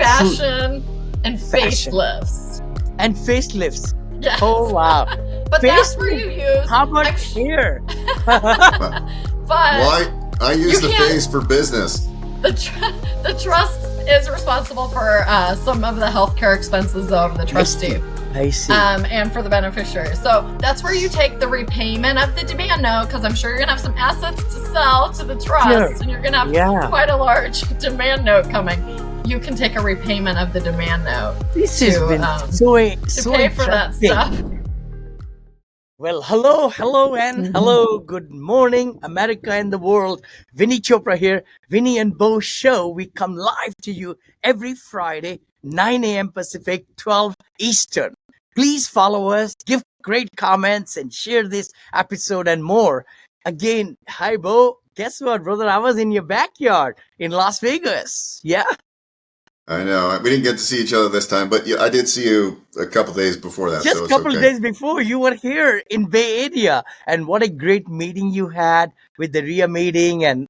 fashion, and facelifts. And facelifts. Yes. Oh, wow. But that's where you use... How about hair? But why? I use the face for business. The trust is responsible for some of the healthcare expenses of the trustee. I see. And for the beneficiary. So that's where you take the repayment of the demand note, because I'm sure you're going to have some assets to sell to the trust, and you're going to have quite a large demand note coming. You can take a repayment of the demand note to pay for that stuff. Well, hello, and hello. Good morning, America and the world. Vinney Chopra here. Vinney and Beau show. We come live to you every Friday, 9 a.m. Pacific, 12 Eastern. Please follow us, give great comments, and share this episode and more. Again, hi, Beau. Guess what, brother? I was in your backyard in Las Vegas. Yeah. I know. We didn't get to see each other this time, but I did see you a couple days before that. Just a couple of days before, you were here in Bay Area. And what a great meeting you had with the RIA meeting. And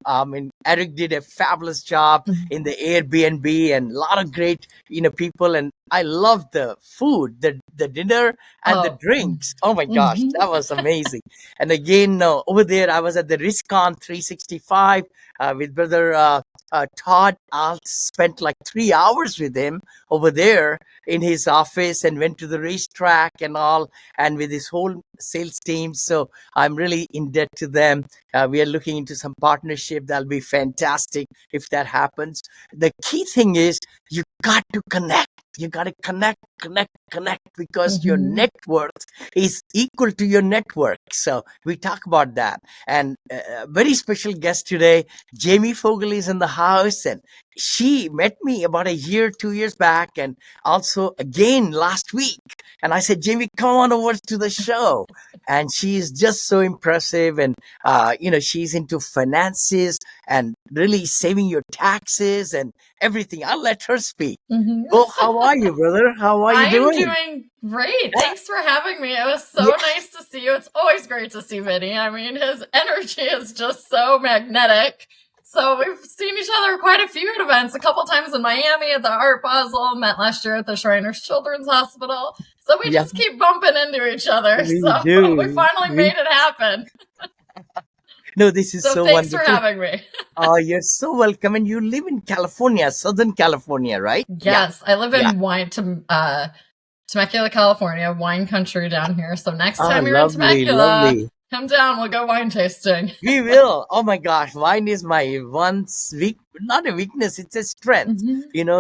Eric did a fabulous job in the Airbnb, and a lot of great people. And I loved the food, the dinner and the drinks. Oh my gosh, that was amazing. And again, over there, I was at the RISCON 365 with brother Todd. I spent like 3 hours with him over there in his office, and went to the racetrack and all, and with his whole sales team. So I'm really in debt to them. We are looking into some partnership. That'll be fantastic if that happens. The key thing is you got to connect. You got to connect, because your net worth is equal to your network. So we talk about that. And a very special guest today, Jamie Fogal, is in the house, and she met me about 2 years back, and also again last week. And I said, Jamie, come on over to the show. And she is just so impressive. And, she's into finances and really saving your taxes and everything. I'll let her speak. Well, how are you, brother? How are you doing? I'm doing great. Thanks for having me. It was so nice to see you. It's always great to see Vinney. I mean, his energy is just so magnetic. So we've seen each other at quite a few events, a couple times in Miami at the Art Basel, met last year at the Shriners Children's Hospital. So we just keep bumping into each other. We finally made it happen. No, this is so thanks wonderful. for having me. Oh, you're so welcome. And you live in California, Southern California, right? Yes, I live in Temecula, California, wine country down here. So next time you're in Temecula, come down. We'll go wine tasting. We will. Oh my gosh, wine is my not a weakness, it's a strength.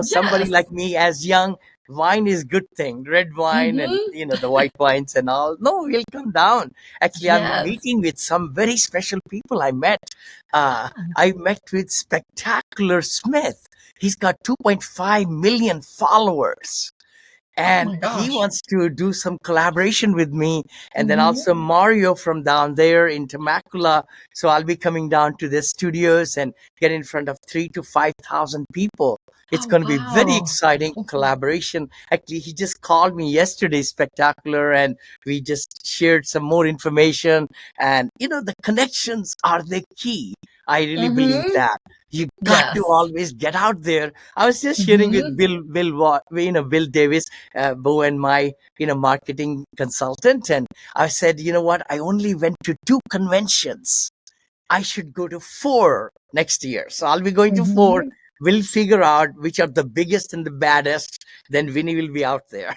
Somebody like me, as young, wine is good thing. Red wine and the white wines and all. No, we'll come down. Actually, I'm meeting with some very special people I met. I met with Spectacular Smith. He's got 2.5 million followers. And he wants to do some collaboration with me. And then also Mario from down there in Temecula. So I'll be coming down to the studios and get in front of 3,000 to 5,000 people. It's going to be very exciting collaboration. Actually, he just called me yesterday, Spectacular, and we just shared some more information. And, the connections are the key. I really believe that. You got to always get out there. I was just sharing with Bill Davis, Beau and my, marketing consultant. And I said, you know what? I only went to 2 conventions. I should go to 4 next year. So I'll be going to 4. We'll figure out which are the biggest and the baddest. Then Vinney will be out there.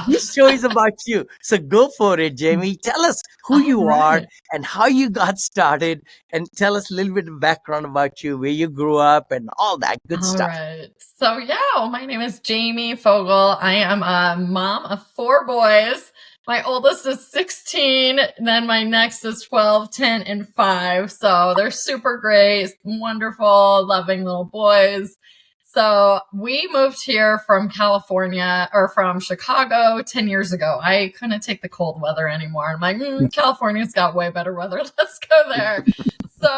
This show is about you. So go for it, Jamie. Tell us who you are and how you got started. And tell us a little bit of background about you, where you grew up and all that good stuff. Right. So my name is Jamie Fogal. I am a mom of 4 boys. My oldest is 16, then my next is 12, 10, and 5. So they're super great, wonderful, loving little boys. So we moved here from California, or from Chicago 10 years ago. I couldn't take the cold weather anymore. I'm like, California's got way better weather. Let's go there. So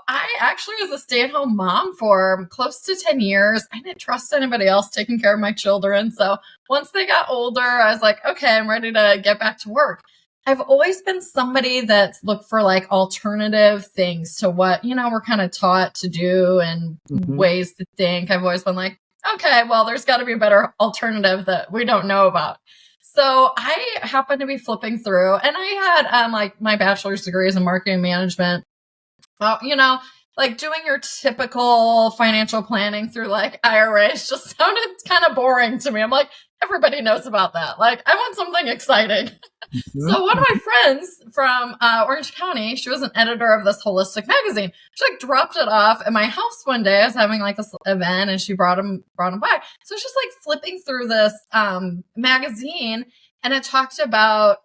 I actually was a stay-at-home mom for close to 10 years. I didn't trust anybody else taking care of my children. So once they got older, I was like, okay, I'm ready to get back to work. I've always been somebody that's looked for like alternative things to what, we're kind of taught to do and ways to think. I've always been like, okay, well, there's got to be a better alternative that we don't know about. So I happened to be flipping through, and I had like my bachelor's degrees in marketing management. Like doing your typical financial planning through like IRAs just sounded kind of boring to me. I'm like, everybody knows about that. Like, I want something exciting. So one of my friends from Orange County, she was an editor of this holistic magazine. She like dropped it off at my house one day. I was having like this event, and she brought him by. So it's just like flipping through this magazine, and it talked about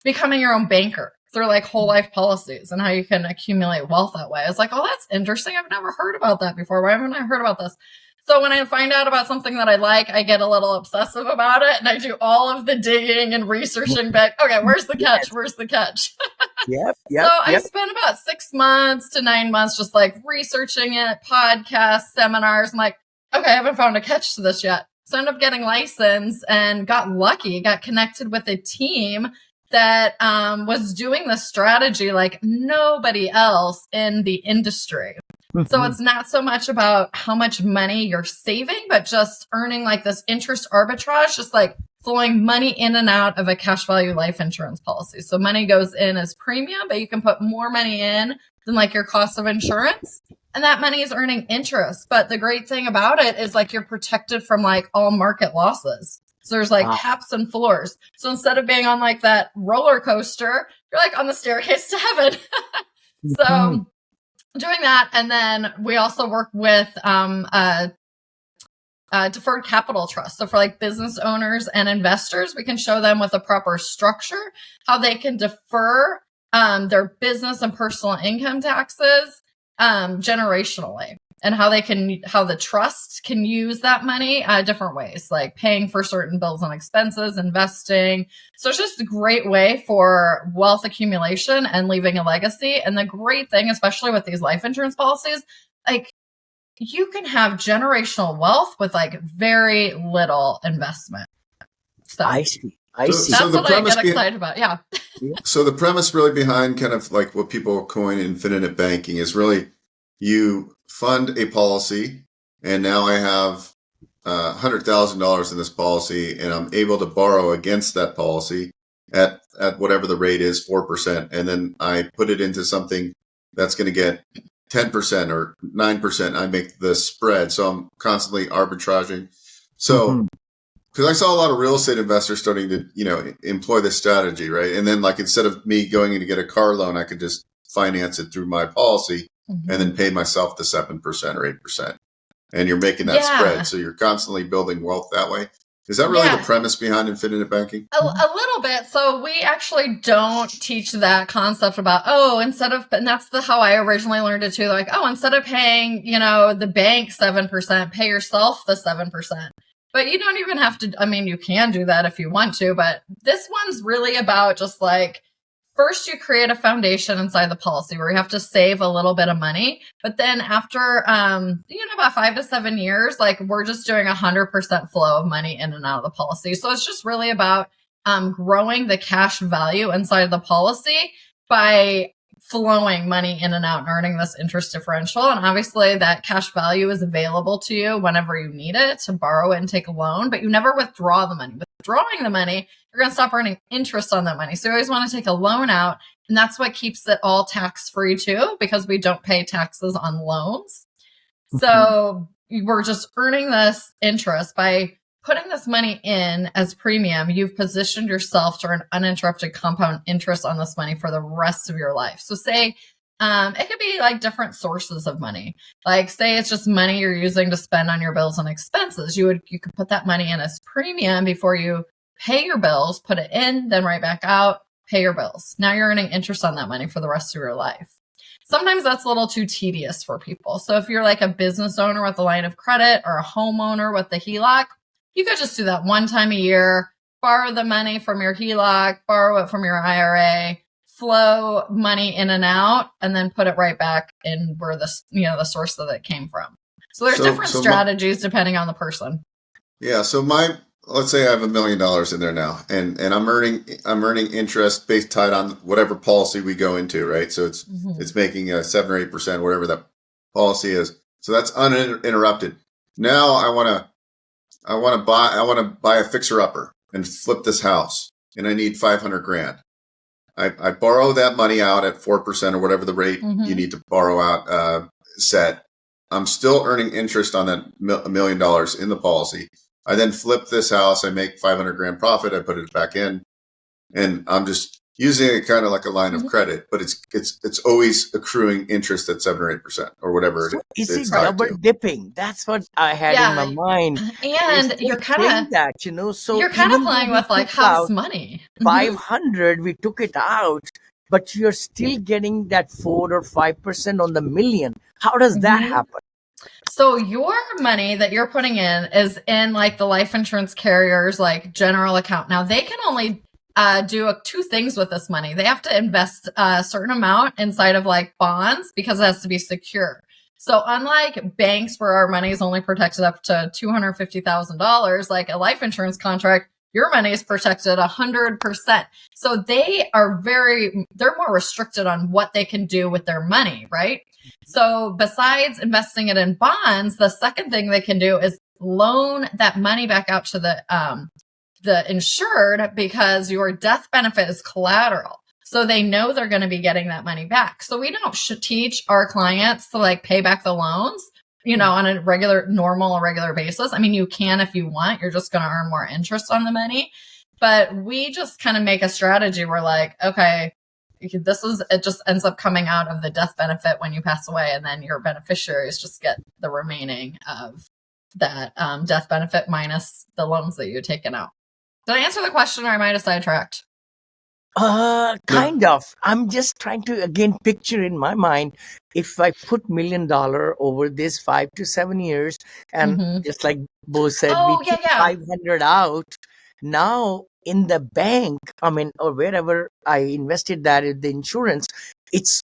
becoming your own banker through like whole life policies and how you can accumulate wealth that way. I was like, oh, that's interesting. I've never heard about that before. Why haven't I heard about this? So when I find out about something that I like, I get a little obsessive about it, and I do all of the digging and researching back. Okay, where's the catch? Where's the catch? Yep. I spent about 6 months to 9 months just like researching it, podcasts, seminars. I'm like, okay, I haven't found a catch to this yet. So I ended up getting licensed and got lucky, got connected with a team that was doing this strategy like nobody else in the industry. So it's not so much about how much money you're saving, but just earning like this interest arbitrage, just like flowing money in and out of a cash value life insurance policy. So money goes in as premium, but you can put more money in than like your cost of insurance. And that money is earning interest. But the great thing about it is like you're protected from like all market losses. So there's like caps and floors. So instead of being on like that roller coaster, you're like on the staircase to heaven. So doing that. And then we also work with Deferred Capital Trust. So for like business owners and investors, we can show them with a proper structure how they can defer their business and personal income taxes generationally, and how the trust can use that money different ways, like paying for certain bills and expenses, investing. So it's just a great way for wealth accumulation and leaving a legacy. And the great thing, especially with these life insurance policies, like you can have generational wealth with like very little investment. So I see. That's what I get excited about. Yeah. So the premise really behind kind of like what people coin infinite banking is really you fund a policy, and now I have $100,000 in this policy, and I'm able to borrow against that policy at whatever the rate is, 4%, and then I put it into something that's going to get 10% or 9%. I make the spread, so I'm constantly arbitraging. So because I saw a lot of real estate investors starting to employ this strategy, right? And then like instead of me going in to get a car loan, I could just finance it through my policy and then pay myself the 7% or 8%. And you're making that spread. So you're constantly building wealth that way. Is that really the premise behind infinite banking? A little bit. So we actually don't teach that concept about, and that's how I originally learned it too. Like, instead of paying, the bank 7%, pay yourself the 7%. But you don't even have to, you can do that if you want to, but this one's really about just like, first, you create a foundation inside the policy where you have to save a little bit of money. But then after, about 5 to 7 years, like we're just doing 100% flow of money in and out of the policy. So it's just really about growing the cash value inside of the policy by flowing money in and out and earning this interest differential. And obviously that cash value is available to you whenever you need it to borrow it and take a loan, but you never withdraw the money. Withdrawing the money, you're going to stop earning interest on that money. So you always want to take a loan out. And that's what keeps it all tax free too, because we don't pay taxes on loans. So we're just earning this interest by putting this money in as premium. You've positioned yourself to earn uninterrupted compound interest on this money for the rest of your life. So say it could be like different sources of money. Like say it's just money you're using to spend on your bills and expenses. You could put that money in as premium before you pay your bills, put it in, then right back out, pay your bills. Now you're earning interest on that money for the rest of your life. Sometimes that's a little too tedious for people. So if you're like a business owner with a line of credit or a homeowner with the HELOC, you could just do that one time a year, borrow the money from your HELOC, borrow it from your IRA, flow money in and out, and then put it right back in where the source that it came from. So there's different strategies depending on the person. Yeah. So let's say I have $1 million in there now, and I'm earning interest tied on whatever policy we go into, right? So it's making 7 or 8%, whatever that policy is. So that's uninterrupted. now I want to buy a fixer upper and flip this house, and I need 500 grand. I borrow that money out at 4% or whatever the rate you need to borrow out set. I'm still earning interest on that $1 million in the policy. I then flip this house. I make 500 grand profit. I put it back in, and I'm just using it kind of like a line of credit, but it's always accruing interest at 7 or 8% or whatever So it's is it tied double to. dipping? That's what I had in my mind. And It's you're just kind saying of that, so you're kind of even though playing we with like took house out money. 500, we took it out, but you're still getting that 4 or 5% on the million. How does that happen? So your money that you're putting in is in like the life insurance carriers, like general account. Now they can only do two things with this money. They have to invest a certain amount inside of like bonds because it has to be secure. So unlike banks where our money is only protected up to $250,000, like a life insurance contract, your money is protected 100%. So they're more restricted on what they can do with their money, right? So besides investing it in bonds, the second thing they can do is loan that money back out to the insured because your death benefit is collateral. So they know they're going to be getting that money back. So we don't teach our clients to like pay back the loans, on a regular basis. I mean, you can if you want, you're just going to earn more interest on the money. But we just kind of make a strategy where like, okay, it just ends up coming out of the death benefit when you pass away. And then your beneficiaries just get the remaining of that death benefit minus the loans that you've taken out. Did I answer the question or am I just sidetracked? Kind of. I'm just trying to again picture in my mind if I put $1 million over this 5 to 7 years, and just like Beau said, we took 500 out. Now in the bank, or wherever I invested that in the insurance, it's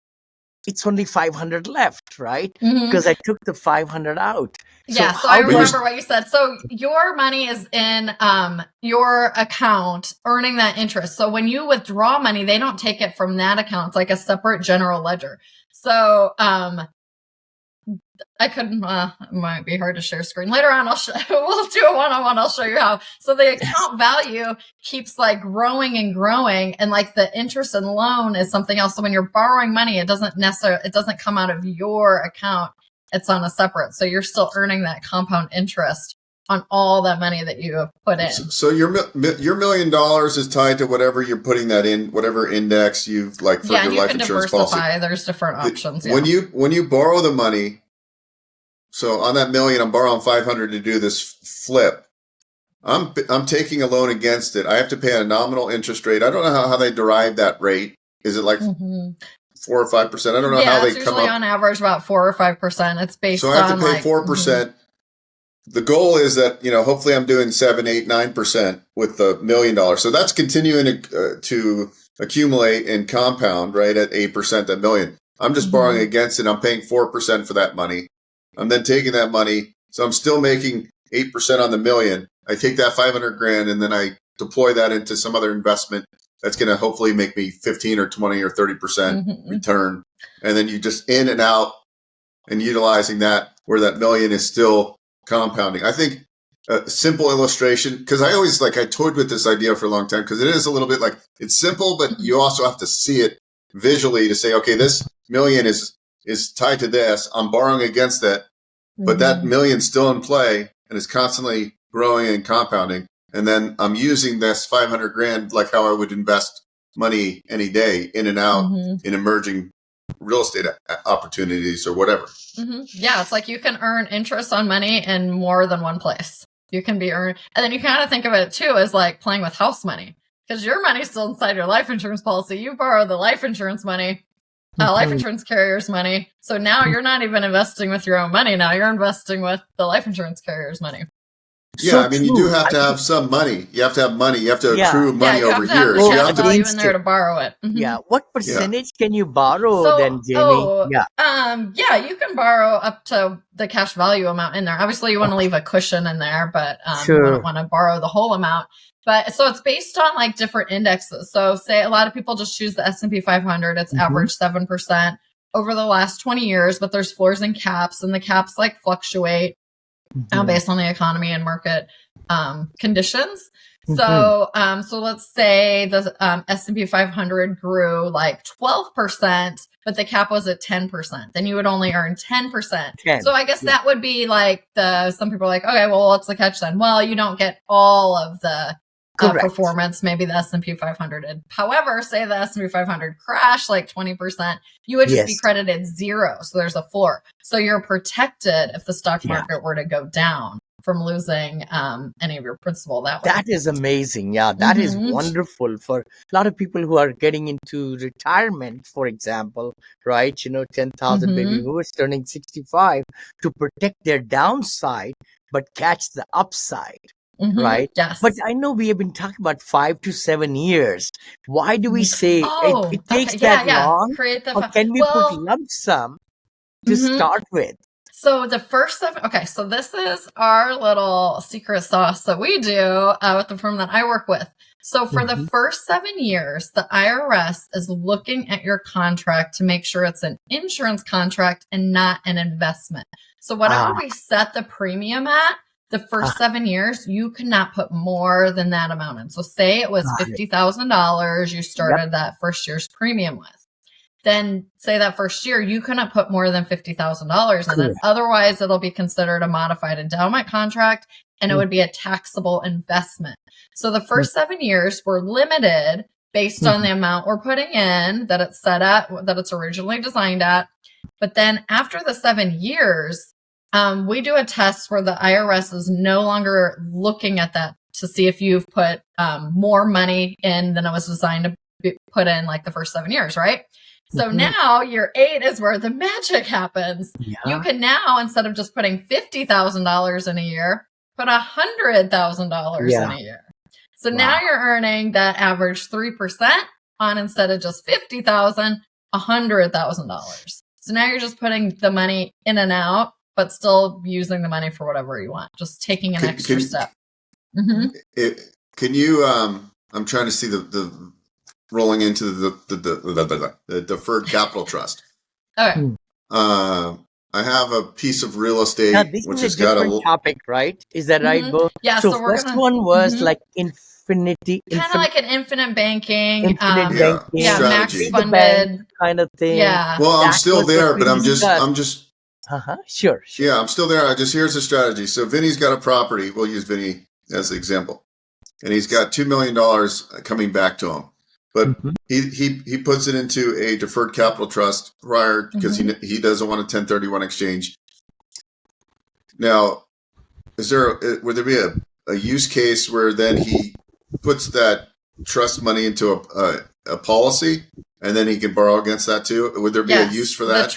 only 500 left, right? Because I took the 500 out. So I remember what you said. So your money is in your account earning that interest. So when you withdraw money, they don't take it from that account. It's like a separate general ledger. So it might be hard to share screen. Later on, we'll do a one-on-one. I'll show you how. So the account value keeps like growing and growing, and like the interest and loan is something else. So when you're borrowing money, it doesn't come out of your account. It's on a separate. So you're still earning that compound interest on all that money that you have put in. So your $1 million is tied to whatever you're putting that in, whatever index you've like for your life insurance policy. There's different options. When you borrow the money, so on that $1 million, I'm borrowing 500 to do this flip. I'm taking a loan against it. I have to pay a nominal interest rate. I don't know how they derive that rate. Is it like 4 or 5%? I don't know how they come up. Usually on average about 4 or 5%. It's based on. So I have to pay 4%. The goal is that hopefully I'm doing 7, 8, 9% with the $1 million. So that's continuing to accumulate and compound right at 8% that million. I'm just borrowing against it. I'm paying 4% for that money. I'm then taking that money, so I'm still making 8% on the $1 million. I take that 500 grand and then I deploy that into some other investment that's going to hopefully make me 15 or 20 or 30% return. And then you just in and out and utilizing that where that $1 million is still compounding. I think a simple illustration, because I always I toyed with this idea for a long time because it is a little bit like it's simple, but you also have to see it visually to say, okay, this $1 million is tied to this. I'm borrowing against that, but that $1 million's still in play and is constantly growing and compounding. And then I'm using this 500 grand like how I would invest money any day in and out in emerging real estate opportunities or whatever. Yeah, it's like you can earn interest on money in more than one place. You can be earned, and then you kind of think of it too as like playing with house money because your money's still inside your life insurance policy. You borrow the life insurance money, life insurance carrier's money. So now you're not even investing with your own money. Now you're investing with the life insurance carrier's money. Yeah, you do have to have some money. You have to have money. You have to accrue money over years. You have to have value in there to borrow it. Yeah. What percentage can you borrow then, Jamie? You can borrow up to the cash value amount in there. Obviously, you want to leave a cushion in there, but you don't want to borrow the whole amount. But so it's based on like different indexes. So say a lot of people just choose the S&P 500. It's average 7% over the last 20 years, but there's floors and caps, and the caps like fluctuate. based on the economy and market conditions. So, so let's say the S&P 500 grew like 12%, but the cap was at 10%. Then you would only earn 10%. So I guess that would be like some people are like, okay, well, what's the catch then? Well, you don't get all of the performance. Maybe the S&P 500 did. However, say the S&P 500 crashed like 20%, you would just be credited 0. So there's a floor. So you're protected if the stock market were to go down from losing any of your principal that way. That is amazing. Yeah, that is wonderful for a lot of people who are getting into retirement, for example, right? 10,000 baby boomers turning 65 to protect their downside, but catch the upside. Right? Yes. But I know we have been talking about 5 to 7 years. Why do we say it takes that long? Or can we put lump sum to start with? So the first 7, so this is our little secret sauce that we do with the firm that I work with. So for the first 7 years, the IRS is looking at your contract to make sure it's an insurance contract and not an investment. So whatever we set the premium at, the first 7 years, you cannot put more than that amount in. So say it was $50,000 you started that first year's premium with. Then say that first year, you cannot put more than $50,000 in it. Otherwise, it'll be considered a modified endowment contract and it would be a taxable investment. So the first 7 years were limited based on the amount we're putting in that it's set at, that it's originally designed at. But then after the 7 years, we do a test where the IRS is no longer looking at that to see if you've put more money in than it was designed to be put in like the first 7 years, right? So now year 8 is where the magic happens. You can now, instead of just putting $50,000 in a year, put $100,000 in a year. So now you're earning that average 3% on, instead of just $50,000, $100,000. So now you're just putting the money in and out, but still using the money for whatever you want, just taking an extra step. Can you, I'm trying to see the rolling into the Deferred Capital Trust. Okay. I have a piece of real estate, which has got a topic, right? Is that right, Beau? Yeah. So first one was like infinity, kind of like an infinite banking, banking, max funded kind of thing. Yeah. Well, I'm still there, but I'm just. Sure. Yeah, I'm still there. Here's the strategy. So Vinney's got a property. We'll use Vinney as the example, and he's got $2 million coming back to him. But he puts it into a deferred capital trust prior because he doesn't want a 1031 exchange. Now, would there be a use case where then he puts that trust money into a policy and then he can borrow against that too? Would there be a use for that?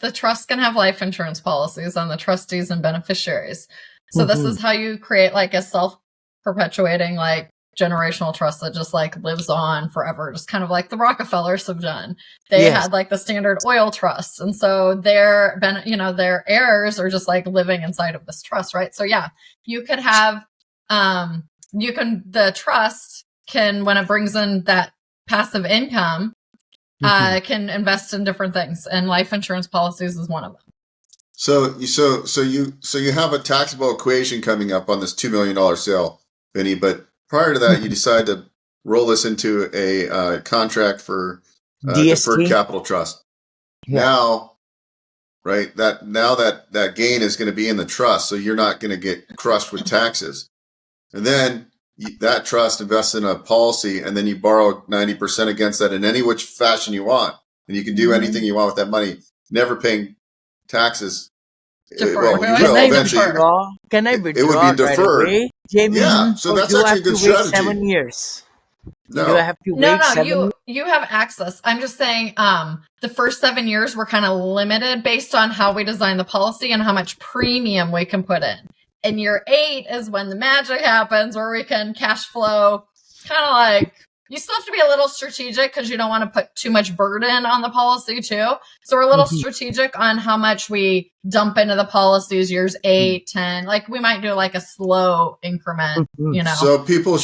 The trust can have life insurance policies on the trustees and beneficiaries. So this is how you create like a self-perpetuating like generational trust that just like lives on forever, just kind of like the Rockefellers have done. They had like the Standard Oil Trust, and so their heirs are just like living inside of this trust, right? So you could have the trust can, when it brings in that passive income, can invest in different things, and life insurance policies is one of them. So you have a taxable equation coming up on this $2 million sale, Vinney, but prior to that, you decide to roll this into a contract for Deferred Capital Trust. Now, right, that gain is going to be in the trust, so you're not going to get crushed with taxes. And then that trust invests in a policy, and then you borrow 90% against that in any which fashion you want, and you can do anything you want with that money, never paying taxes. Deferred. Well, you will eventually. Can I withdraw? It would be deferred. Right away, Jamie? Yeah, so that's actually a good strategy. 7 years. No. Do I have to wait 7 years? You have access. I'm just saying the first 7 years were kind of limited based on how we design the policy and how much premium we can put in. And year 8 is when the magic happens, where we can cash flow, kind of like, you still have to be a little strategic because you don't want to put too much burden on the policy too. So we're a little strategic on how much we dump into the policies years 8, 10. Like we might do like a slow increment, So people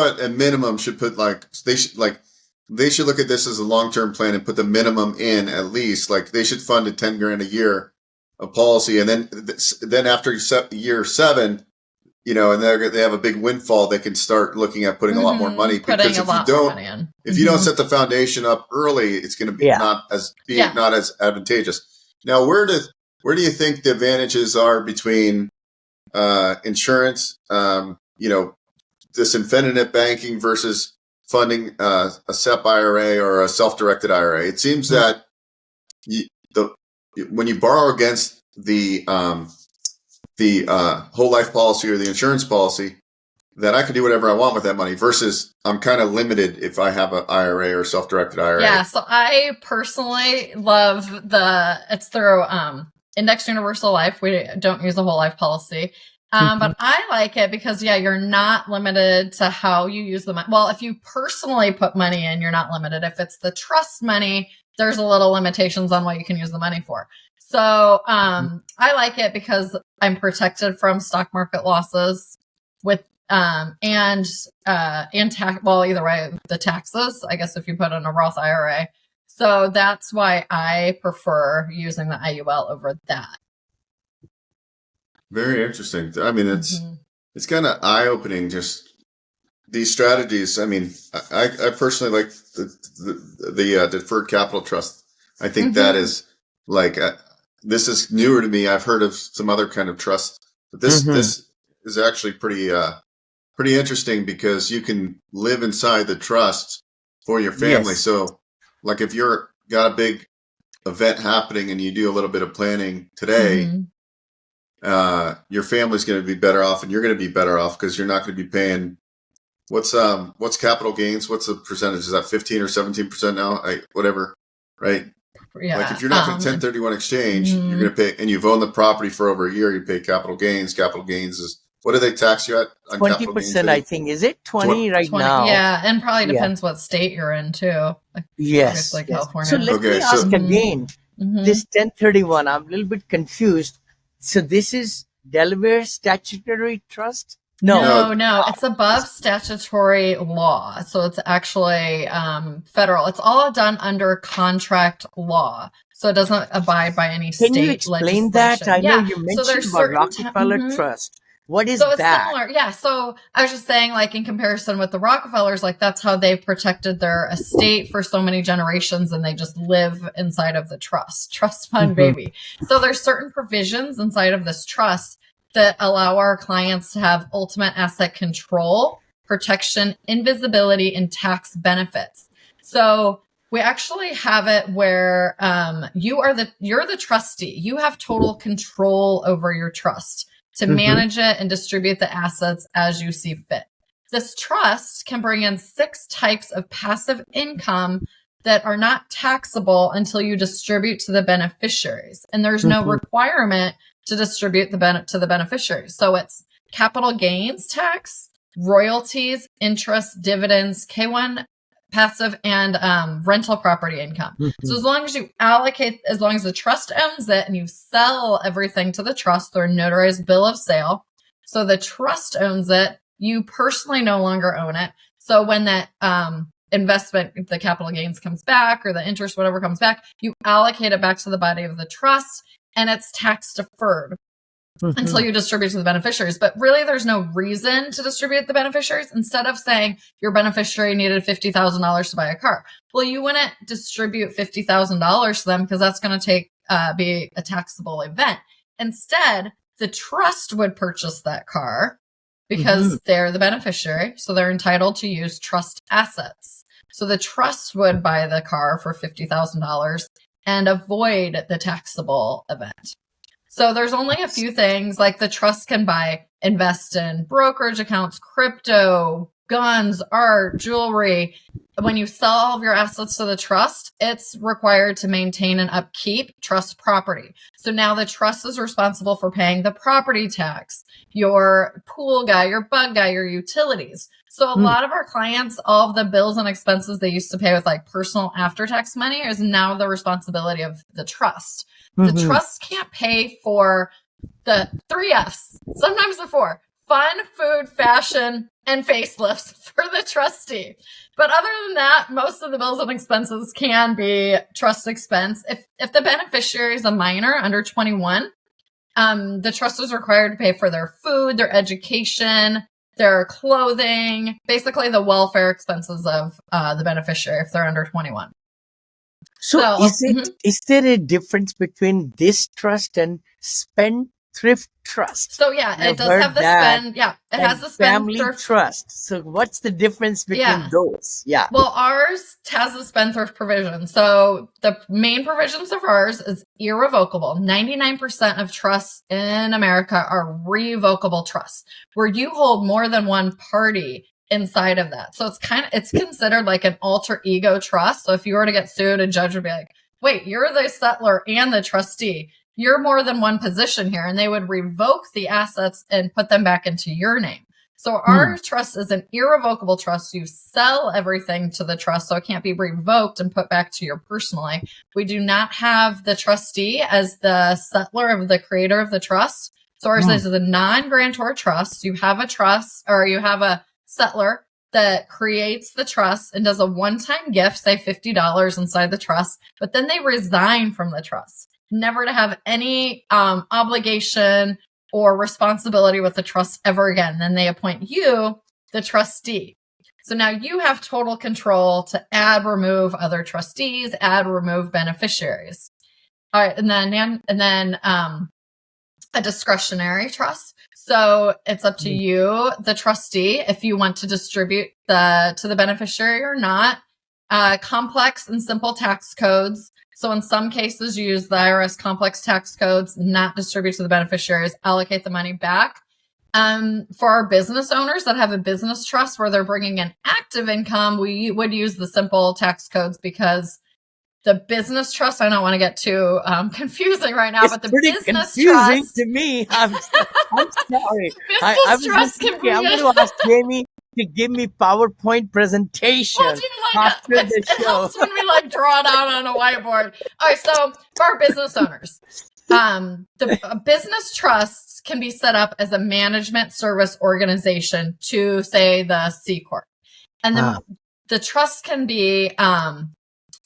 at minimum should put they should look at this as a long-term plan and put the minimum in at least. Like they should fund it $10,000 a year a policy, and then after year 7, and they have a big windfall, they can start looking at putting a lot more money. Because if you don't set the foundation up early, it's going to be not as advantageous. Now, where do you think the advantages are between insurance, this infinite banking versus funding a SEP IRA or a self-directed IRA? It seems that when you borrow against the whole life policy or the insurance policy, that I can do whatever I want with that money, versus I'm kind of limited if I have an IRA or self-directed IRA. Yeah, so I personally love it's through Indexed Universal Life. We don't use the whole life policy. But I like it because, you're not limited to how you use the money. Well, if you personally put money in, you're not limited. If it's the trust money, there's a little limitations on what you can use the money for. So I like it because I'm protected from stock market losses with either way, the taxes, I guess, if you put in a Roth IRA. So that's why I prefer using the IUL over that. Very interesting. I mean, it's kind of eye-opening, just these strategies. I mean, I personally like the Deferred Capital Trust. I think that is like this is newer to me. I've heard of some other kind of trust, but this is actually pretty interesting, because you can live inside the trust for your family. Yes. So, like, if you're got a big event happening and you do a little bit of planning today. Your family's going to be better off, and you're going to be better off because you're not going to be paying. What's capital gains? What's the percentage? Is that 15 or 17% now? Whatever, right? Yeah. Like, if you're not going to 1031 exchange, you're going to pay, and you've owned the property for over a year, you pay capital gains. Capital gains is, what do they tax you at? 20%, I think. Is it 20 right now? Yeah, and probably depends what state you're in too. Yes. Like California. So let me ask again. This 1031, I'm a little bit confused. So this is Delaware statutory trust? No. It's above statutory law. So it's actually federal. It's all done under contract law. So it doesn't abide by any state legislation. Can you explain that? I know you mentioned about Rockefeller Trust. What is that? It's similar. Yeah. So I was just saying, like, in comparison with the Rockefellers, like, that's how they've protected their estate for so many generations, and they just live inside of the trust fund, baby. So there's certain provisions inside of this trust that allow our clients to have ultimate asset control, protection, invisibility, and tax benefits. So we actually have it where you're the trustee. You have total control over your trust to manage it and distribute the assets as you see fit. This trust can bring in 6 types of passive income that are not taxable until you distribute to the beneficiaries. And there's no requirement to distribute to the beneficiaries. So it's capital gains tax, royalties, interest, dividends, K1 passive, and rental property income. So as long as you allocate, as long as the trust owns it and you sell everything to the trust through a notarized bill of sale, so the trust owns it, you personally no longer own it. So when that investment, if the capital gains comes back or the interest, whatever comes back, you allocate it back to the body of the trust, and it's tax deferred until you distribute to the beneficiaries. But really, there's no reason to distribute the beneficiaries. Instead of saying your beneficiary needed $50,000 to buy a car, well, you wouldn't distribute $50,000 to them because that's going to be a taxable event. Instead, the trust would purchase that car because they're the beneficiary, so they're entitled to use trust assets. So the trust would buy the car for $50,000 and avoid the taxable event. So there's only a few things, like the trust can invest in brokerage accounts, crypto, guns, art, jewelry. When you sell all of your assets to the trust, it's required to maintain and upkeep trust property. So now the trust is responsible for paying the property tax, your pool guy, your bug guy, your utilities. So a lot of our clients, all of the bills and expenses they used to pay with like personal after-tax money is now the responsibility of the trust. The trust can't pay for the 3 F's, sometimes the 4, fun, food, fashion, and facelifts for the trustee. But other than that, most of the bills and expenses can be trust expense. If the beneficiary is a minor under 21, the trust is required to pay for their food, their education, their clothing, basically the welfare expenses of the beneficiary if they're under 21. So is there a difference between this trust and spendthrift trust? So yeah, it does have the spend. Yeah, it has the family spendthrift trust. So what's the difference between those? Yeah. Well, ours has the spendthrift provision. So the main provisions of ours is irrevocable. 99% of trusts in America are revocable trusts, where you hold more than one party inside of that. So it's considered like an alter ego trust. So if you were to get sued, a judge would be like, wait, you're the settlor and the trustee. You're more than one position here. And they would revoke the assets and put them back into your name. So our trust is an irrevocable trust. You sell everything to the trust, so it can't be revoked and put back to you personally. We do not have the trustee as the settlor of the creator of the trust. So ours is a non-grantor trust. You have a trust, or you have a settlor that creates the trust and does a one-time gift, say $50 inside the trust, but then they resign from the trust, never to have any obligation or responsibility with the trust ever again. Then they appoint you the trustee. So now you have total control to add, remove other trustees, add, remove beneficiaries. All right, and then a discretionary trust. So it's up to you, the trustee, if you want to distribute to the beneficiary or not. Complex and simple tax codes. So in some cases, you use the IRS complex tax codes, not distribute to the beneficiaries, allocate the money back. For our business owners that have a business trust where they're bringing in active income, we would use the simple tax codes, because the business trust, I don't want to get too confusing right now, it's but the pretty business confusing trust to me. I'm sorry. Business trust can be. I'm going to ask Jamie to give me PowerPoint presentation after the it show. helps when we like draw it out on a whiteboard. All right, so for our business owners, the business trusts can be set up as a management service organization to, say, the C Corp. And the trust can be,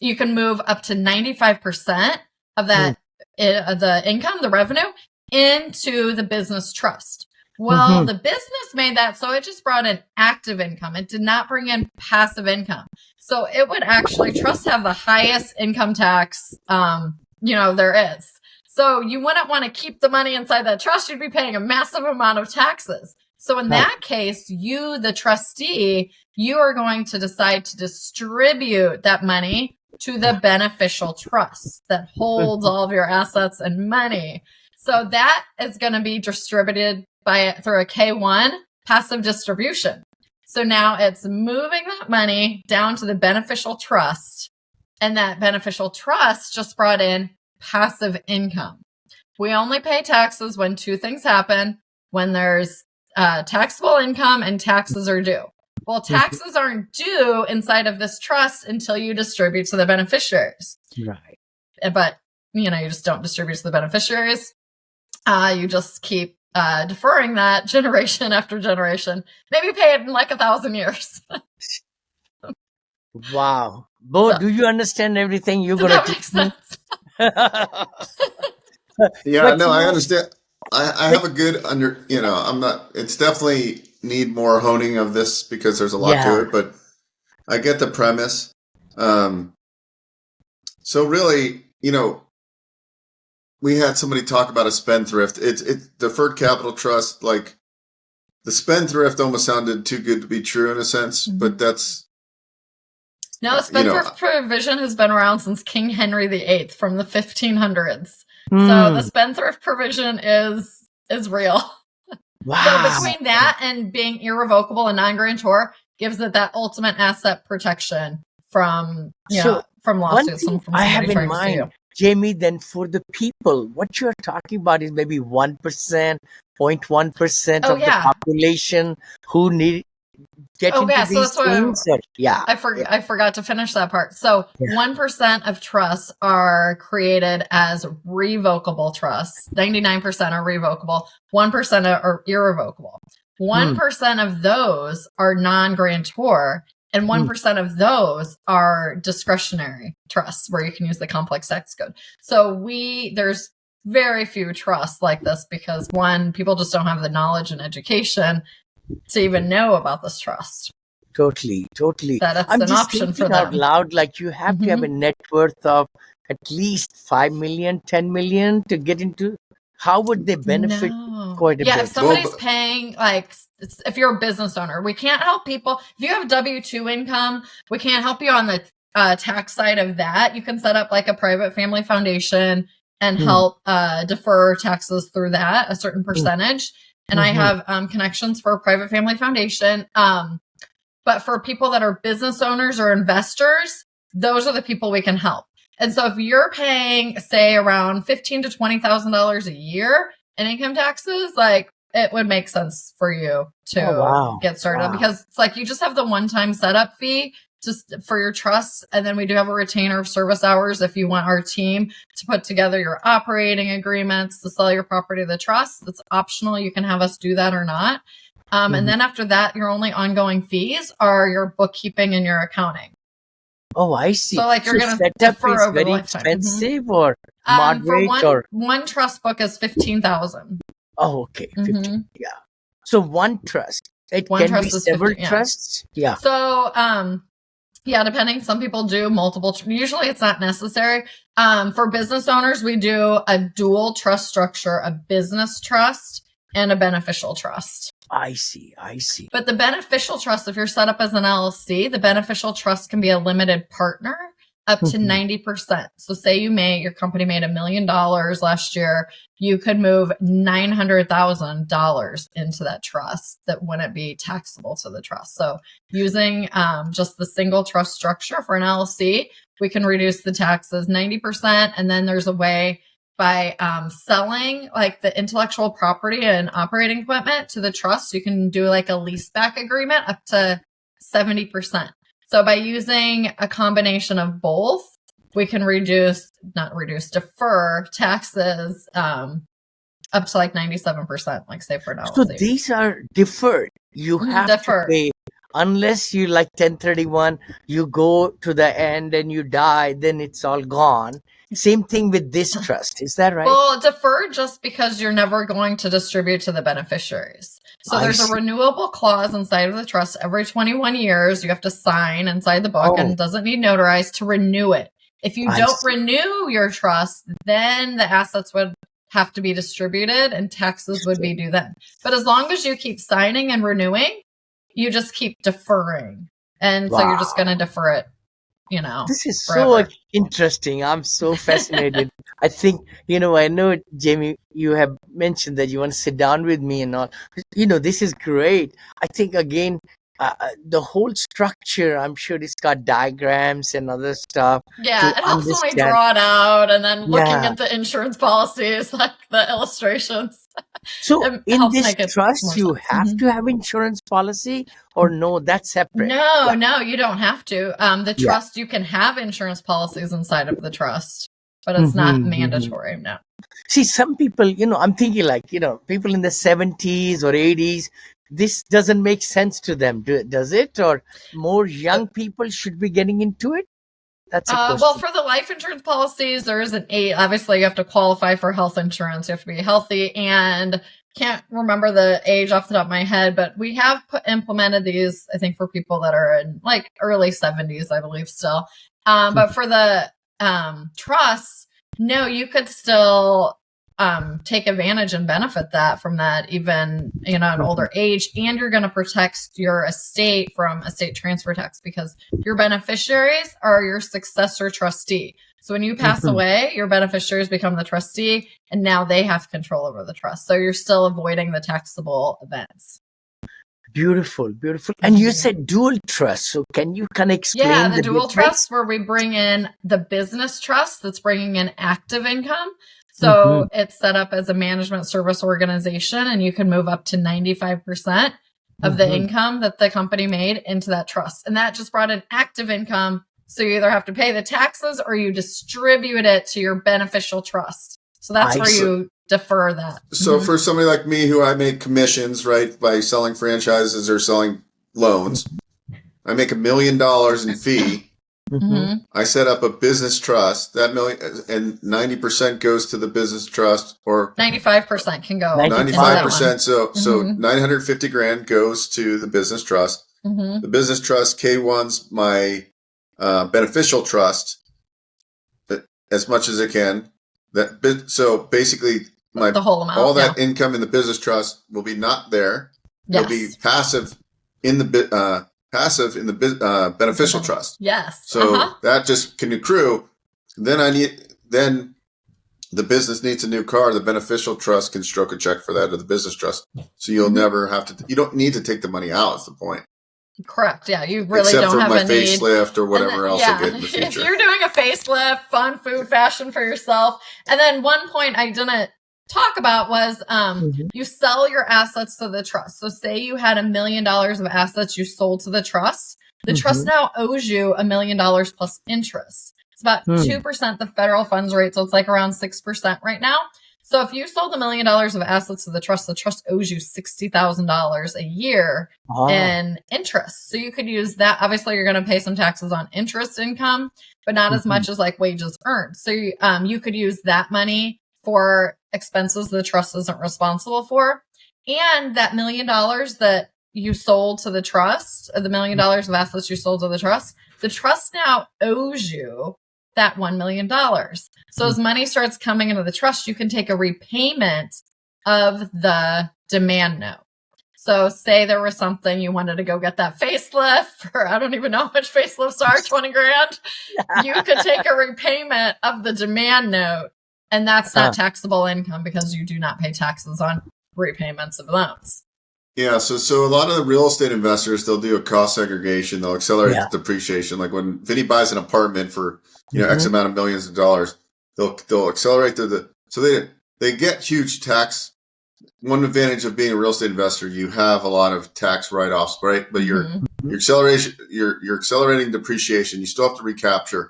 you can move up to 95% of that, the income, the revenue, into the business trust. Well, the business made that, so it just brought in active income. It did not bring in passive income. So it would actually, trusts have the highest income tax, there is. So you wouldn't want to keep the money inside that trust. You'd be paying a massive amount of taxes. So in that case, you, the trustee, you are going to decide to distribute that money to the beneficial trust that holds all of your assets and money. So that is going to be distributed through a K-1 passive distribution. So now it's moving that money down to the beneficial trust, and that beneficial trust just brought in passive income. We only pay taxes when two things happen: when there's taxable income and taxes are due. Well, taxes aren't due inside of this trust until you distribute to the beneficiaries. Right. But, you just don't distribute to the beneficiaries. You just keep deferring that generation after generation. Maybe pay it in like 1,000 years. Wow. Beau, do you understand everything you're going to teach me? Yeah, no, I understand. I have a good it's definitely need more honing of this because there's a lot to it, but I get the premise. So really, we had somebody talk about a spendthrift. It's Deferred Capital Trust. Like, the spendthrift almost sounded too good to be true in a sense, but that's. No, spendthrift provision has been around since King Henry VIII from the 1500s. So the spendthrift provision is real. Wow. So between that and being irrevocable and non-grantor gives it that ultimate asset protection from from lawsuits. One thing I have in mind, Jamie, then for the people, what you're talking about is maybe 1%, 0.1% of the population who need get into these things. I forgot to finish that part. So 1% of trusts are created as revocable trusts. 99% are revocable. 1% are irrevocable. 1% of those are non-grantor, and 1% of those are discretionary trusts where you can use the complex tax code. So there's very few trusts like this because one, people just don't have the knowledge and education to even know about this trust. Totally. That it's I'm an just option for thinking out them. loud, like you have to have a net worth of at least 5 million, 10 million to get into. How would they benefit quite a bit? If somebody's paying, like, if you're a business owner, we can't help people. If you have W-2 income, we can't help you on the tax side of that. You can set up like a private family foundation and help defer taxes through that, a certain percentage. And I have connections for a private family foundation. But for people that are business owners or investors, those are the people we can help. And so if you're paying, say, around $15,000 to $20,000 a year in income taxes, like, it would make sense for you to get started because it's like you just have the one-time setup fee just for your trust. And then we do have a retainer of service hours if you want our team to put together your operating agreements to sell your property to the trust. It's optional. You can have us do that or not. And then after that, your only ongoing fees are your bookkeeping and your accounting. Oh, I see. So like you're going to defer over very the lifetime. expensive or moderate one trust book is $15,000. Oh, okay. 15. Yeah. So one trust. It can be several trusts. Yeah. So, depending. Some people do multiple. Usually it's not necessary. For business owners, we do a dual trust structure, a business trust and a beneficial trust. I see. But the beneficial trust, if you're set up as an LLC, the beneficial trust can be a limited partner up to 90%. So say your company made $1 million last year, you could move $900,000 into that trust that wouldn't be taxable to the trust. So using just the single trust structure for an LLC, we can reduce the taxes 90%. And then there's a way by selling like the intellectual property and operating equipment to the trust, you can do like a leaseback agreement up to 70%. So by using a combination of both, we can defer taxes up to like 97%, like say for an LLC. So these are deferred. You have to pay unless you like 1031, you go to the end and you die, then it's all gone. Same thing with this trust. Is that right? Well, deferred just because you're never going to distribute to the beneficiaries. So there's a renewable clause inside of the trust. Every 21 years, you have to sign inside the book and it doesn't need notarized to renew it. If you don't renew your trust, then the assets would have to be distributed and taxes would be due then. But as long as you keep signing and renewing, you just keep deferring. And so you're just going to defer it, This is forever. So interesting. I'm so fascinated. I think, I know, Jamie, you have mentioned that you want to sit down with me and all. This is great. I think, again, the whole structure, I'm sure it's got diagrams and other stuff. Yeah, it helps when we draw it out and then looking at the insurance policies, like the illustrations. So in this trust, you have to have insurance policy or no, that's separate? No, you don't have to. The trust, you can have insurance policies inside of the trust, but it's not mandatory. No. See, some people, I'm thinking like, people in the 70s or 80s, this doesn't make sense to them, does it? Or more young people should be getting into it? That's a question. Well, for the life insurance policies, there is an age. Obviously, you have to qualify for health insurance. You have to be healthy, and can't remember the age off the top of my head, but we have implemented these, I think, for people that are in like early 70s, I believe still. But for the trusts, no, you could still take advantage and benefit from that even, an older age. And you're going to protect your estate from estate transfer tax because your beneficiaries are your successor trustee. So when you pass away, your beneficiaries become the trustee and now they have control over the trust. So you're still avoiding the taxable events. Beautiful. And you said dual trust. So can you kind of explain? Yeah, the dual trust where we bring in the business trust that's bringing in active income. So it's set up as a management service organization and you can move up to 95% of the income that the company made into that trust. And that just brought in active income. So you either have to pay the taxes or you distribute it to your beneficial trust. So that's where you defer that. So for somebody like me who I make commissions, right, by selling franchises or selling loans, I make $1 million in fee. I set up a business trust. That million and 90% goes to the business trust, or 95% can go. 95%. So 950 grand goes to the business trust. The business trust K1's my beneficial trust as much as it can. So basically, the whole amount, all that income in the business trust will be not there. Yes. It'll be passive in the beneficial trust. Yes. So that just can accrue. Then the business needs a new car. The beneficial trust can stroke a check for that to the business trust. So you'll never have to. You don't need to take the money out. Is the point? Correct. Yeah, you really Except don't for have my a need. facelift or whatever else I get in the future. If you're doing a facelift, fun food, fashion for yourself, and then one point I didn't talk about was you sell your assets to the trust. So say you had $1 million of assets you sold to the trust. The trust now owes you $1 million plus interest. It's about 2% the federal funds rate, so it's like around 6% right now. So if you sold $1 million of assets to the trust owes you $60,000 a year in interest. So you could use that. Obviously, you're going to pay some taxes on interest income, but not as much as like wages earned. So you could use that money for expenses the trust isn't responsible for. And that $1 million that you sold to the trust, the $1 million of assets you sold to the trust now owes you that $1 million. So as money starts coming into the trust, you can take a repayment of the demand note. So say there was something you wanted to go get that facelift for, I don't even know how much facelifts are, 20 grand. You could take a repayment of the demand note, and that's not taxable income because you do not pay taxes on repayments of loans. Yeah, so a lot of the real estate investors, they'll do a cost segregation. They'll accelerate the depreciation. Like when Vinney buys an apartment for X amount of millions of dollars, they'll accelerate so they get huge tax. One advantage of being a real estate investor, you have a lot of tax write-offs, right? But you're accelerating depreciation. You still have to recapture.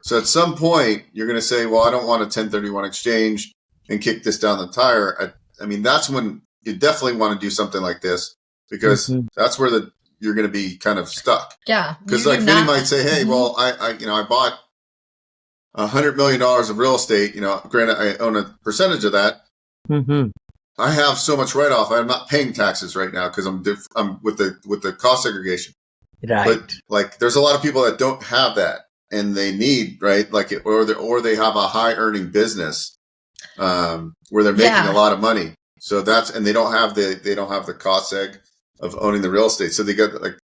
So at some point, you're going to say, well, I don't want a 1031 exchange and kick this down the tire. I mean, that's when you definitely want to do something like this, because that's where you're going to be kind of stuck. Yeah. Because like Vinney might say, hey, well, I bought $100 million of real estate, granted I own a percentage of that. I have so much write-off. I'm not paying taxes right now because I'm with the cost segregation. Right. But like, there's a lot of people that don't have that, and they need, right, like, or they have a high earning business where they're making a lot of money. So and they don't have the cost seg of owning the real estate. So they got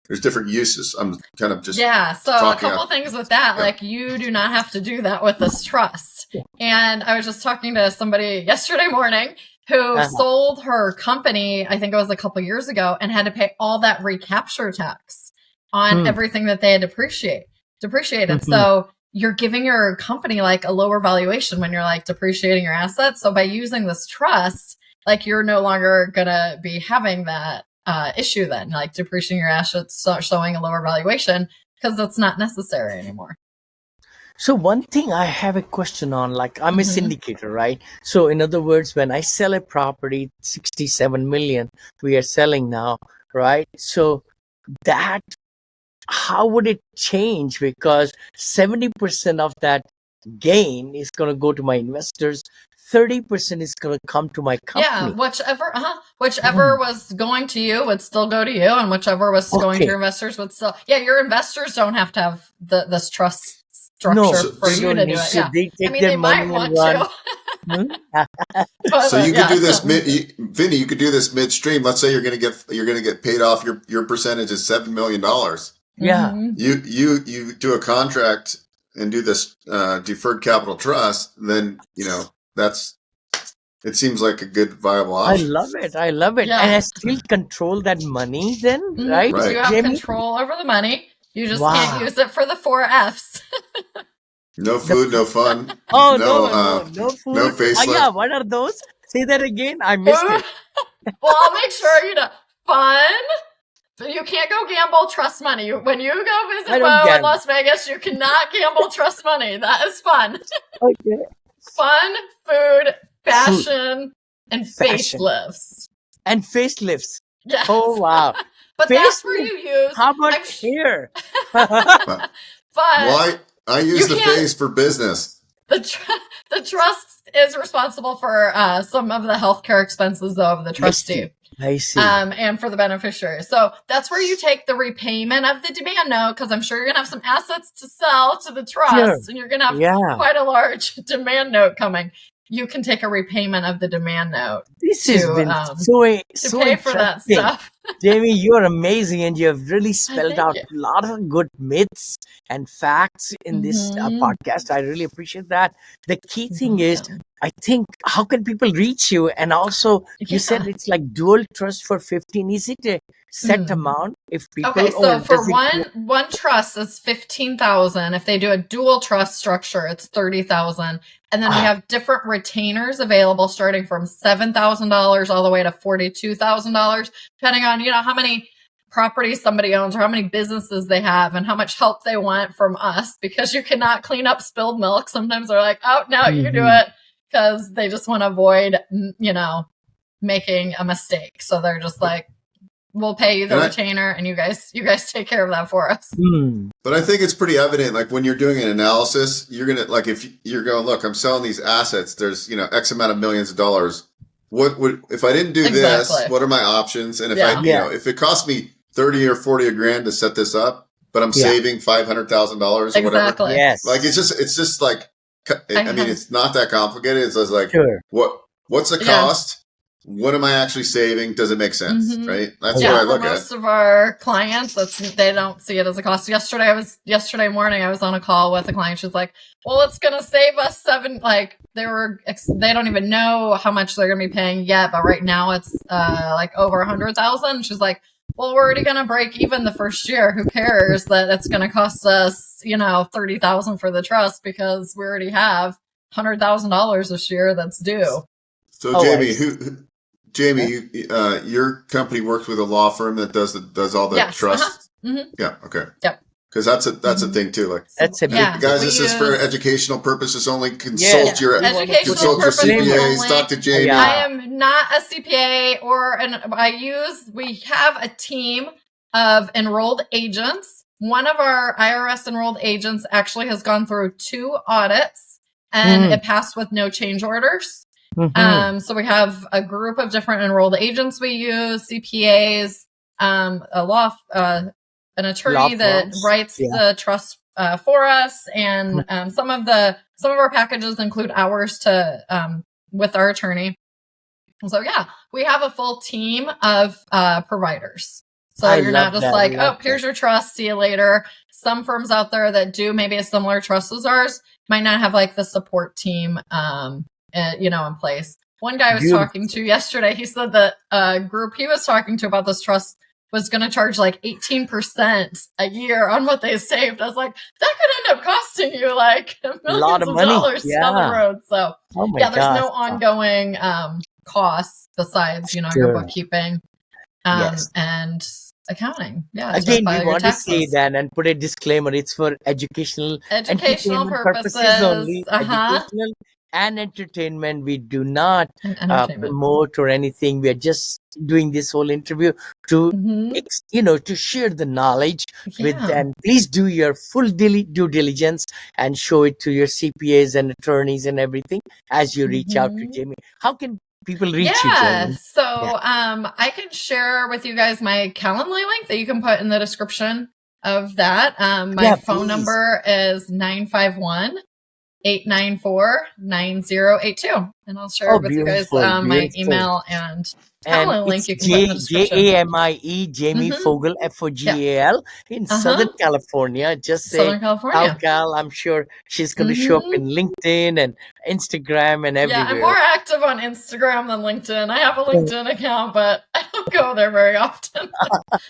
there's different uses. I'm kind of just So a couple things with that, like you do not have to do that with this trust. And I was just talking to somebody yesterday morning who sold her company, I think it was a couple years ago, and had to pay all that recapture tax on everything that they had depreciated. So you're giving your company like a lower valuation when you're like depreciating your assets. So by using this trust, like you're no longer going to be having that issue then, like depreciating your assets, showing a lower valuation, because that's not necessary anymore. So one thing I have a question on, like I'm a syndicator, right? So in other words, when I sell a property, 67 million we are selling now, right? So that, how would it change? Because 70% of that gain is going to go to my investors. 30% is going to come to my company. Yeah, whichever was going to you would still go to you, and whichever was going to your investors would still. Yeah, your investors don't have to have this trust structure for you to do it. Yeah, they take their they might want to. So you could do this, Vinney. You could do this midstream. Let's say you're going to get paid off. Your percentage is $7 million. Yeah, you do a contract and do this deferred capital trust. Then it seems like a good viable option. I love it. Yeah. And I still control that money then, right? You have Jamie? control over the money. You just can't use it for the 4 F's. No food, no fun. Oh, no food. No facelift. Yeah, what are those? Say that again. I missed it. Well, I'll make sure, fun. You can't go gamble, trust money. When you go visit Beau in Las Vegas, you cannot gamble, trust money. That is fun. Okay. Fun, food, fashion, and Fashion. facelifts. And facelifts. Yes. Oh, wow. But that's where you use. How about hair? But Why? I use the can't- face for business. the trust is responsible for some of the healthcare expenses though of the trustee. I see. And for the beneficiary. So that's where you take the repayment of the demand note, because I'm sure you're going to have some assets to sell to the trust, Sure. and you're going to have quite a large demand note coming. You can take a repayment of the demand note. This has been so pay for that stuff. Jamie, you're amazing, and you have really spelled out you. a lot of good myths and facts in this podcast. I really appreciate that. The key thing is, I think, how can people reach you? And also, you said it's like dual trust for 15. Is it a set amount? If people so for one trust, it's 15,000. If they do a dual trust structure, it's 30,000. And then we have different retainers available, starting from $7,000 all the way to $42,000, depending on how many properties somebody owns or how many businesses they have and how much help they want from us, because you cannot clean up spilled milk. Sometimes they're like, oh, no, you do it, because they just want to avoid, making a mistake. So they're just like, we'll pay you the retainer and you guys take care of that for us. But I think it's pretty evident, like when you're doing an analysis, you're going to, like, if you're going, look, I'm selling these assets, there's, X amount of millions of dollars. What would, if I didn't do this, what are my options? And if if it cost me 30 or 40 grand to set this up, but I'm saving $500,000 or whatever. Yes. Like, it's just like, I mean, it's not that complicated. It's just like, what's the cost? What am I actually saving? Does it make sense? Right? That's what I look at. Most of our clients, they don't see it as a cost. Yesterday morning, I was on a call with a client. She's like, well, it's going to save us they don't even know how much they're going to be paying yet. But right now it's like over 100,000. She's like, well, we're already going to break even the first year. Who cares that it's going to cost us, 30,000 for the trust, because we already have $100,000 this year that's due. So Jamie, your company works with a law firm that does all the trust. Yeah. Okay. Yep. Because that's a thing too. Like, that's a big guys. This is for educational purposes only. Consult your CPAs. Talk to Jamie. I am not a CPA we have a team of enrolled agents. One of our IRS enrolled agents actually has gone through 2 audits and it passed with no change orders. So we have a group of different enrolled agents we use, CPAs, an attorney that writes the trust for us, and some of our packages include hours to with our attorney. So we have a full team of providers. So you're not just like, oh, here's your trust, see you later. Some firms out there that do maybe a similar trust as ours might not have like the support team in place. One guy I was talking to yesterday, he said that group he was talking to about this trust was going to charge like 18% a year on what they saved. I was like, that could end up costing you like millions of dollars down the road. So there's no ongoing costs besides your bookkeeping and accounting. Again, we want to say that and put a disclaimer. It's for educational purposes only. Educational and entertainment. We do not promote or anything. We are just doing this whole interview to to share the knowledge with them. Please do your full due diligence and show it to your CPAs and attorneys and everything as you reach out to Jamie. How can people reach you, Jamie? So I can share with you guys my Calendly link that you can put in the description of that. My phone number is 951-894-9082. And I'll share with you guys my email and Calendly link. You can put in the description. Jamie, Jamie Fogal, Fogal, in Southern California. Just say Southern California. Cal. I'm sure she's going to show up in LinkedIn and Instagram and everywhere. Yeah, I'm more active on Instagram than LinkedIn. I have a LinkedIn account, but I don't go there very often.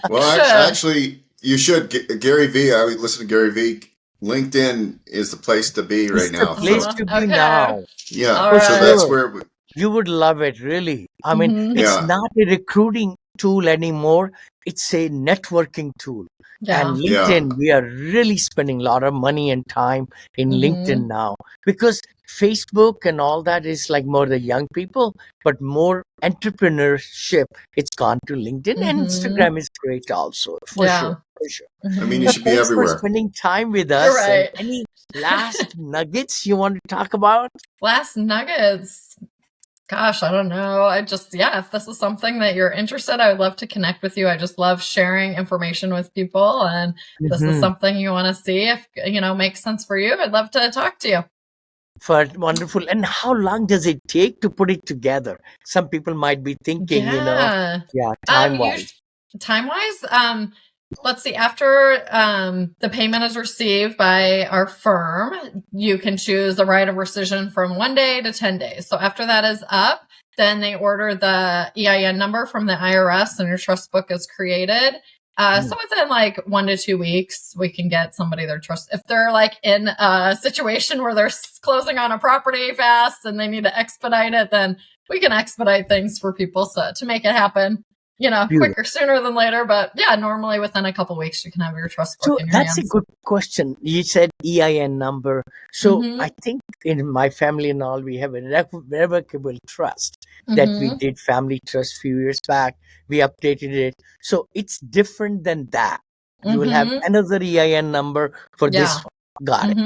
Well, actually, you should. Gary V. I would listen to Gary V. LinkedIn is the place to be right now. It's the place to be now. Yeah, so that's where you would love it, really. I mean, it's not a recruiting tool anymore. It's a networking tool. Yeah. And LinkedIn, we are really spending a lot of money and time in LinkedIn now, because Facebook and all that is like more the young people, but more entrepreneurship. It's gone to LinkedIn, and Instagram is great also, for sure. I mean, you should be Thanks for everywhere. spending time with us. You're right. And any last nuggets you want to talk about? Last nuggets. Gosh, I don't know. If this is something that you're interested, I would love to connect with you. I just love sharing information with people. And this is something you want to see, if, makes sense for you, I'd love to talk to you. Wonderful. And how long does it take to put it together? Some people might be thinking, time-wise. Time-wise, let's see, after the payment is received by our firm, you can choose the right of rescission from 1 day to 10 days. So after that is up, then they order the EIN number from the IRS and your trust book is created. So within like 1 to 2 weeks, we can get somebody their trust. If they're like in a situation where they're closing on a property fast and they need to expedite it, then we can expedite things for people to make it happen. Quicker, sooner than later. But yeah, normally within a couple weeks, you can have your trust book in your hands. That's a good question. You said EIN number. So I think in my family and all, we have a revocable trust that we did family trust a few years back. We updated it. So it's different than that. You will have another EIN number for this one. Got it.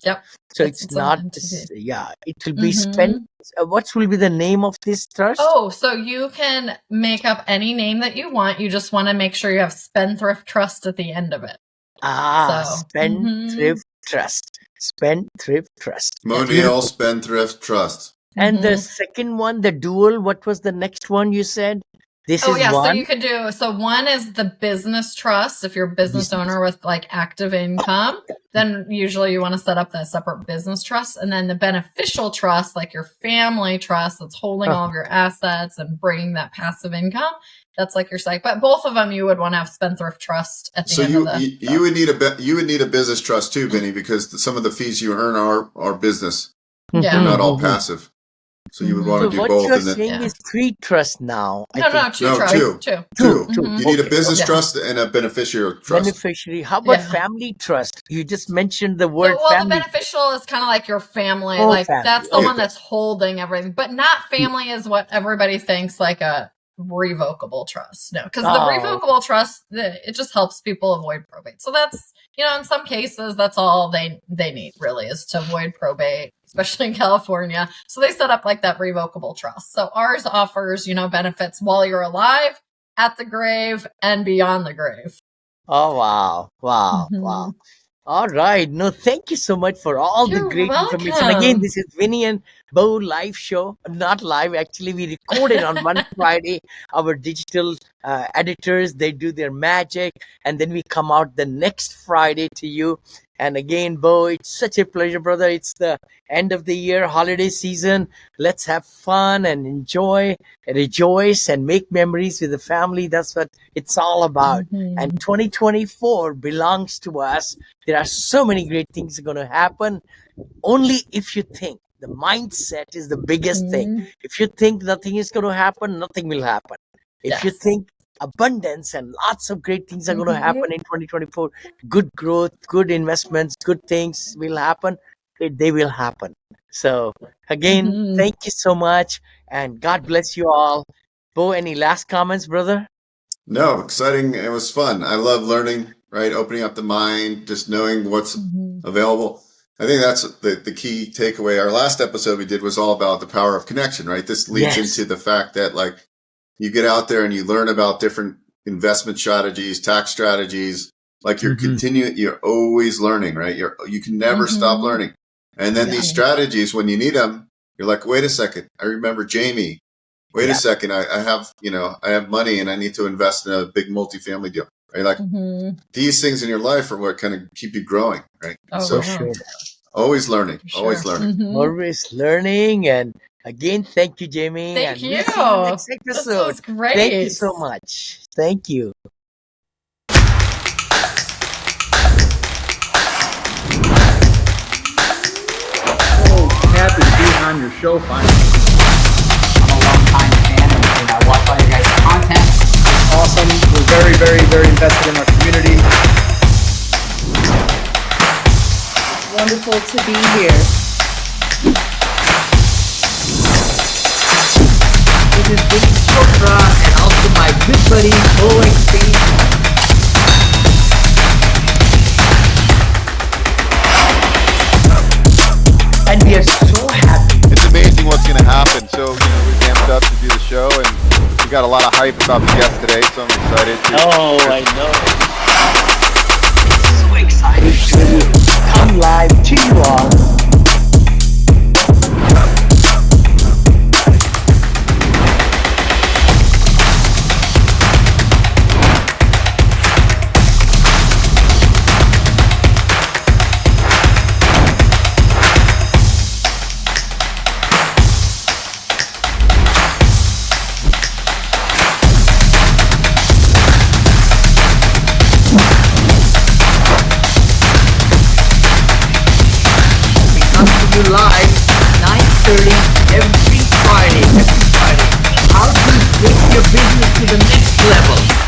Yep. So it's not, it will be spent. What will be the name of this trust? Oh, so you can make up any name that you want. You just want to make sure you have Spendthrift Trust at the end of it. Spendthrift Trust. Spendthrift Trust. Monreal Spendthrift Trust. And the second one, the dual, what was the next one you said? So you could do, one is the business trust. If you're a business owner with like active income, then usually you want to set up that separate business trust. And then the beneficial trust, like your family trust that's holding all of your assets and bringing that passive income. That's like your site. But both of them, you would want to have Spendthrift Trust at the end of the you would need a business trust too, Vinney, because some of the fees you earn are business. Yeah. They're not all passive. So you would want to do what both. What you're saying is 3 trusts now. Two trusts. Two. You need a business trust and a beneficiary trust. Beneficiary. How about family trust? You just mentioned the word family. The beneficial is kind of like your family. Family. That's the one that's holding everything. But not family is what everybody thinks like a revocable trust. No, because the revocable trust, it just helps people avoid probate. So that's, in some cases, that's all they need really is to avoid probate, especially in California. So they set up like that revocable trust. So ours offers, benefits while you're alive, at the grave, and beyond the grave. Oh, wow. All right. No, thank you so much for all the great information. Again, this is Vinney and Beau live show. Not live, actually. We recorded on one Friday. Our digital editors, they do their magic. And then we come out the next Friday to you. And again, Beau, it's such a pleasure, brother. It's the end of the year, holiday season. Let's have fun and enjoy, rejoice, and make memories with the family. That's what it's all about. And 2024 belongs to us. There are so many great things going to happen. Only if you think. The mindset is the biggest thing. If you think nothing is going to happen, nothing will happen. If you think abundance and lots of great things are going to happen in 2024, good growth, good investments, good things will happen, they will happen. So again, thank you so much, and God bless you all. Beau, any last comments, brother? No, exciting. It was fun. I love learning, right? Opening up the mind, just knowing what's available. I think that's the key takeaway. Our last episode we did was all about the power of connection, right? This leads into the fact that you get out there and you learn about different investment strategies, tax strategies. You're always learning, right? You can never stop learning. And then these strategies, when you need them, you're like, wait a second. I remember Jamie. Wait a second. I have money and I need to invest in a big multifamily deal, right? These things in your life are what kind of keep you growing, right? For sure. Always learning, always learning. Always learning. And again, thank you, Jamie. Thank you. We'll see you next episode. This was great. Thank you so much. Thank you. Happy to be on your show finally. I'm a long time fan and I watch all your guys' content. invested in our community. It's wonderful to be here. This is Vinney Chopra and also my good buddy Beau Eckstein. And we are so happy. It's amazing what's going to happen. So, we ramped up to do the show, and we got a lot of hype about the guest today, so I'm excited. Oh, I know. So excited to come live to you all. Live 9:30 every Friday. How to take your business to the next level.